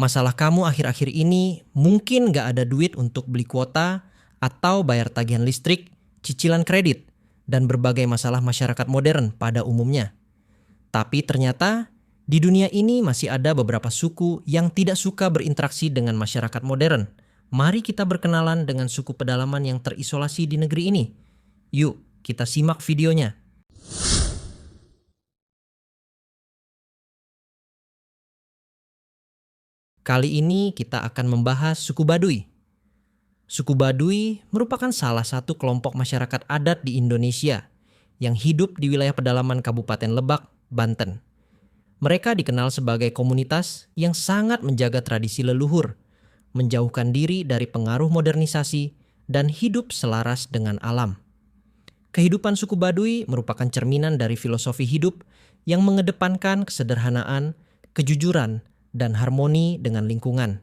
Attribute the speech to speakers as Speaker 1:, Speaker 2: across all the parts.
Speaker 1: Masalah kamu akhir-akhir ini mungkin nggak ada duit untuk beli kuota atau bayar tagihan listrik, cicilan kredit, dan berbagai masalah masyarakat modern pada umumnya. Tapi ternyata di dunia ini masih ada beberapa suku yang tidak suka berinteraksi dengan masyarakat modern. Mari kita berkenalan dengan suku pedalaman yang terisolasi di negeri ini. Yuk, kita simak videonya. Kali ini kita akan membahas suku Baduy. Suku Baduy merupakan salah satu kelompok masyarakat adat di Indonesia yang hidup di wilayah pedalaman Kabupaten Lebak, Banten. Mereka dikenal sebagai komunitas yang sangat menjaga tradisi leluhur, menjauhkan diri dari pengaruh modernisasi, dan hidup selaras dengan alam. Kehidupan suku Baduy merupakan cerminan dari filosofi hidup yang mengedepankan kesederhanaan, kejujuran, dan harmoni dengan lingkungan.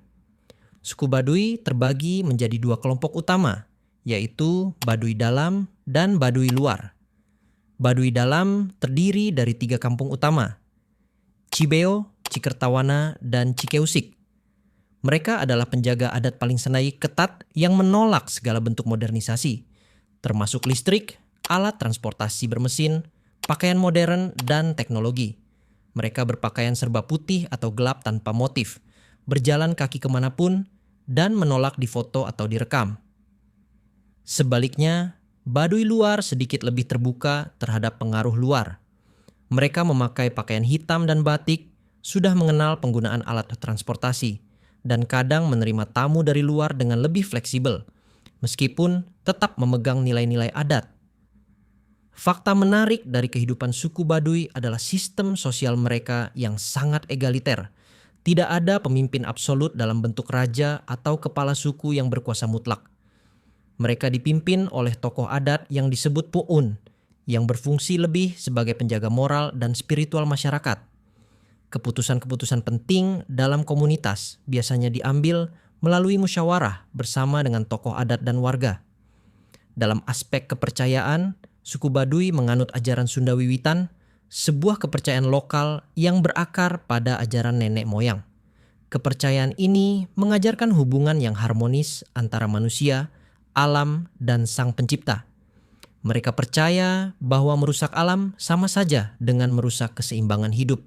Speaker 1: Suku Baduy terbagi menjadi dua kelompok utama, yaitu Baduy Dalam dan Baduy Luar. Baduy Dalam terdiri dari 3 kampung utama, Cibeo, Cikertawana, dan Cikeusik. Mereka adalah penjaga adat paling senai ketat yang menolak segala bentuk modernisasi, termasuk listrik, alat transportasi bermesin, pakaian modern, dan teknologi. Mereka berpakaian serba putih atau gelap tanpa motif, berjalan kaki kemanapun, dan menolak difoto atau direkam. Sebaliknya, Baduy Luar sedikit lebih terbuka terhadap pengaruh luar. Mereka memakai pakaian hitam dan batik, sudah mengenal penggunaan alat transportasi, dan kadang menerima tamu dari luar dengan lebih fleksibel, meskipun tetap memegang nilai-nilai adat. Fakta menarik dari kehidupan suku Baduy adalah sistem sosial mereka yang sangat egaliter. Tidak ada pemimpin absolut dalam bentuk raja atau kepala suku yang berkuasa mutlak. Mereka dipimpin oleh tokoh adat yang disebut Pu'un, yang berfungsi lebih sebagai penjaga moral dan spiritual masyarakat. Keputusan-keputusan penting dalam komunitas biasanya diambil melalui musyawarah bersama dengan tokoh adat dan warga. Dalam aspek kepercayaan, suku Baduy menganut ajaran Sunda Wiwitan, sebuah kepercayaan lokal yang berakar pada ajaran nenek moyang. Kepercayaan ini mengajarkan hubungan yang harmonis antara manusia, alam, dan Sang Pencipta. Mereka percaya bahwa merusak alam sama saja dengan merusak keseimbangan hidup.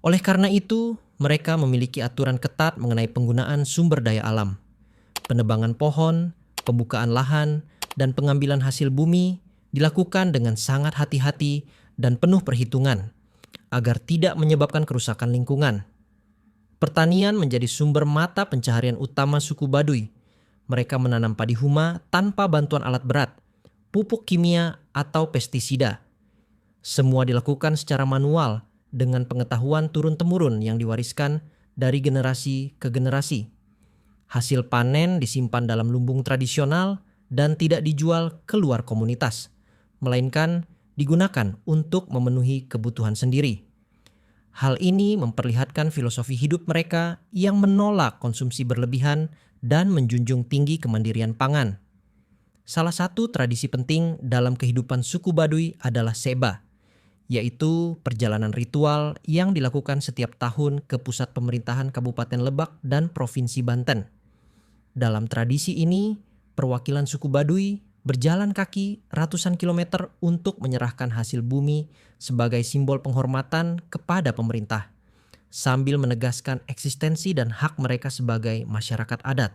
Speaker 1: Oleh karena itu, mereka memiliki aturan ketat mengenai penggunaan sumber daya alam. Penebangan pohon, pembukaan lahan, dan pengambilan hasil bumi dilakukan dengan sangat hati-hati dan penuh perhitungan agar tidak menyebabkan kerusakan lingkungan. Pertanian menjadi sumber mata pencaharian utama suku Baduy. Mereka menanam padi huma tanpa bantuan alat berat, pupuk kimia, atau pestisida. Semua dilakukan secara manual dengan pengetahuan turun-temurun yang diwariskan dari generasi ke generasi. Hasil panen disimpan dalam lumbung tradisional dan tidak dijual keluar komunitas, melainkan digunakan untuk memenuhi kebutuhan sendiri. Hal ini memperlihatkan filosofi hidup mereka yang menolak konsumsi berlebihan dan menjunjung tinggi kemandirian pangan. Salah satu tradisi penting dalam kehidupan suku Baduy adalah Seba, yaitu perjalanan ritual yang dilakukan setiap tahun ke pusat pemerintahan Kabupaten Lebak dan Provinsi Banten. Dalam tradisi ini, perwakilan suku Baduy berjalan kaki ratusan kilometer untuk menyerahkan hasil bumi sebagai simbol penghormatan kepada pemerintah, sambil menegaskan eksistensi dan hak mereka sebagai masyarakat adat.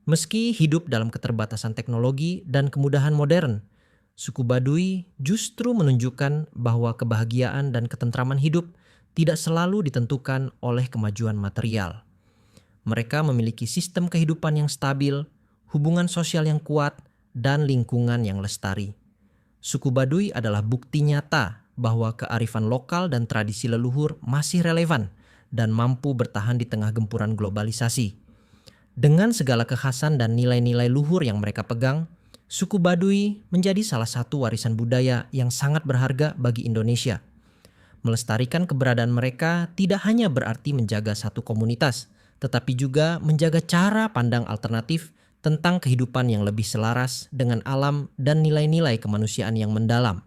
Speaker 1: Meski hidup dalam keterbatasan teknologi dan kemudahan modern, suku Baduy justru menunjukkan bahwa kebahagiaan dan ketentraman hidup tidak selalu ditentukan oleh kemajuan material. Mereka memiliki sistem kehidupan yang stabil, hubungan sosial yang kuat, dan lingkungan yang lestari. Suku Baduy adalah bukti nyata bahwa kearifan lokal dan tradisi leluhur masih relevan dan mampu bertahan di tengah gempuran globalisasi. Dengan segala kekhasan dan nilai-nilai luhur yang mereka pegang, suku Baduy menjadi salah satu warisan budaya yang sangat berharga bagi Indonesia. Melestarikan keberadaan mereka tidak hanya berarti menjaga satu komunitas, tetapi juga menjaga cara pandang alternatif tentang kehidupan yang lebih selaras dengan alam dan nilai-nilai kemanusiaan yang mendalam.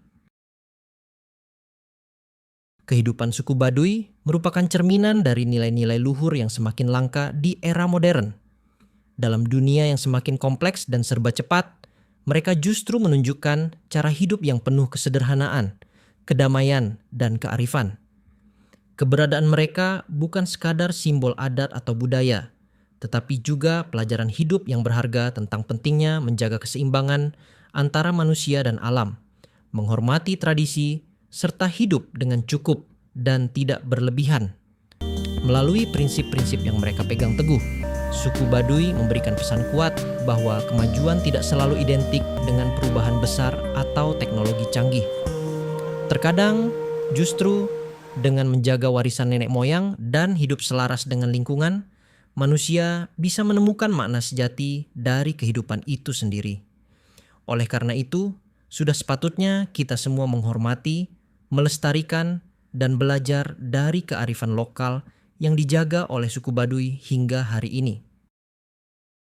Speaker 1: Kehidupan suku Baduy merupakan cerminan dari nilai-nilai luhur yang semakin langka di era modern. Dalam dunia yang semakin kompleks dan serba cepat, mereka justru menunjukkan cara hidup yang penuh kesederhanaan, kedamaian, dan kearifan. Keberadaan mereka bukan sekadar simbol adat atau budaya, tetapi juga pelajaran hidup yang berharga tentang pentingnya menjaga keseimbangan antara manusia dan alam, menghormati tradisi, serta hidup dengan cukup dan tidak berlebihan. Melalui prinsip-prinsip yang mereka pegang teguh, suku Baduy memberikan pesan kuat bahwa kemajuan tidak selalu identik dengan perubahan besar atau teknologi canggih. Terkadang, justru dengan menjaga warisan nenek moyang dan hidup selaras dengan lingkungan, manusia bisa menemukan makna sejati dari kehidupan itu sendiri. Oleh karena itu, sudah sepatutnya kita semua menghormati, melestarikan, dan belajar dari kearifan lokal yang dijaga oleh suku Baduy hingga hari ini.